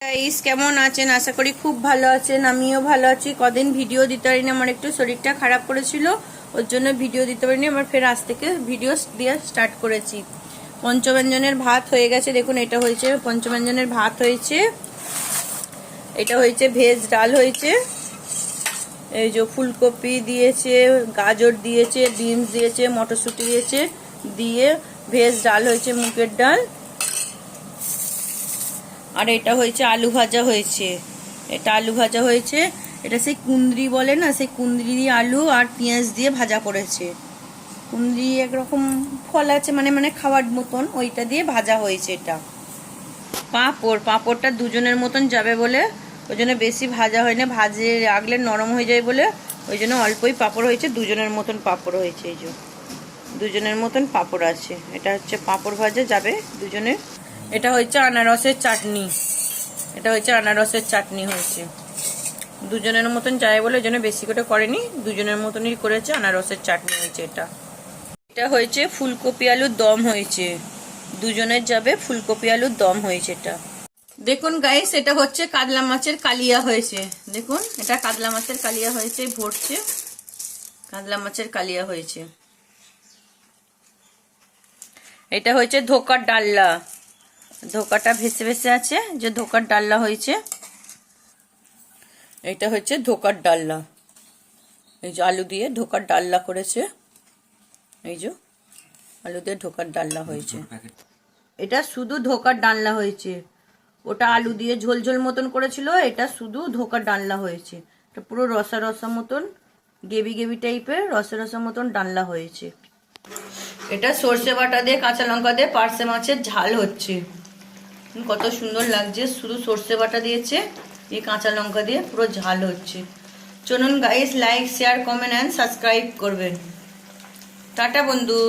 Guys কেমন আছেন? আশা করি খুব ভালো আছেন। আমিও ভালো আছি। কদিন ভিডিও দিতে পারিনি, আমার একটু শরীরটা খারাপ করেছিল, ওর জন্য ভিডিও দিতে পারিনি। আবার ফের আজ থেকে ভিডিও দিয়ে স্টার্ট করেছি। পঞ্চব্যঞ্জনের ভাত হয়ে গেছে, দেখুন এটা হয়েছে পঞ্চব্যঞ্জনের ভাত হয়েছে, এটা হয়েছে ভেজ ডাল হয়েছে, এই যে ফুলকপি দিয়েছে, গাজর দিয়েছে, বিনস দিয়েছে, মটরশুঁটি দিয়েছে, দিয়ে ভেজ ডাল হয়েছে, মুগের ডাল। আর এটা হয়েছে আলু ভাজা হয়েছে, এটা আলু ভাজা হয়েছে, এটা সেই কুন্দ্রি বলে না, সেই কুন্দ্রি দিয়ে আলু আর পেঁয়াজ দিয়ে ভাজা করেছে। কুন্দ্রি একরকম ফল আছে, মানে মানে খাওয়ার মতন, ওইটা দিয়ে ভাজা হয়েছে। এটা পাঁপড়টা দুজনের মতন যাবে বলে ওই জন্য বেশি ভাজা হয় না, ভাজে রাখলে নরম হয়ে যায় বলে ওই জন্য অল্পই পাঁপড় হয়েছে, দুজনের মতন পাঁপড় হয়েছে। এই যে দুজনের মতন পাঁপড় আছে, এটা হচ্ছে পাঁপড় ভাজা যাবে দুজনের। এটা হচ্ছে আনারসের চাটনি, এটা হচ্ছে আনারসের চাটনি হয়েছে, দুজনের মতন যায় বলে ওই জন্য বেশি করে করেনি, দুজনের মতনই করেছে, আনারসের চাটনি হয়েছে। এটা হয়েছে ফুলকপি আলুর দম হয়েছে, দুজনের যাবে ফুলকপি আলুর দম হয়েছে। এটা দেখুন গাইস, এটা হচ্ছে কাতলা মাছের কালিয়া হয়েছে, দেখুন এটা কাতলা মাছের কালিয়া হয়েছে, ভরছে কাতলা মাছের কালিয়া হয়েছে। এটা হয়েছে ধোকার ডাল্লা, ধোকাটা ভেসে ভেসে আছে, যে ধোকার ডাল্লা হয়েছে। এটা হচ্ছে ধোকার ডাল্লা, এই যে আলু দিয়ে ধোকার ডাল্লা করেছে, এই যে আলু দিয়ে ধোকার ডাল্লা হয়েছে। এটা শুধু ধোকার ডালনা হয়েছে, ওটা আলু দিয়ে ঝোল ঝোল মতন করেছিল, এটা শুধু ধোকার ডালনা হয়েছে। এটা পুরো রসা রসা মতন, গেবি গেবি টাইপের রসা রসা মতন ডালনা হয়েছে। এটা সর্ষে বাটা দিয়ে কাঁচা লঙ্কা দিয়ে পার্শে মাছের ঝাল হচ্ছে, কত সুন্দর লাগছে, শুধু সর্ষে বাটা দিয়েছে, এই কাঁচা লঙ্কা দিয়ে পুরো ঝাল হচ্ছে। চলুন guys, like share comment and subscribe করবেন। টাটা বন্ধু।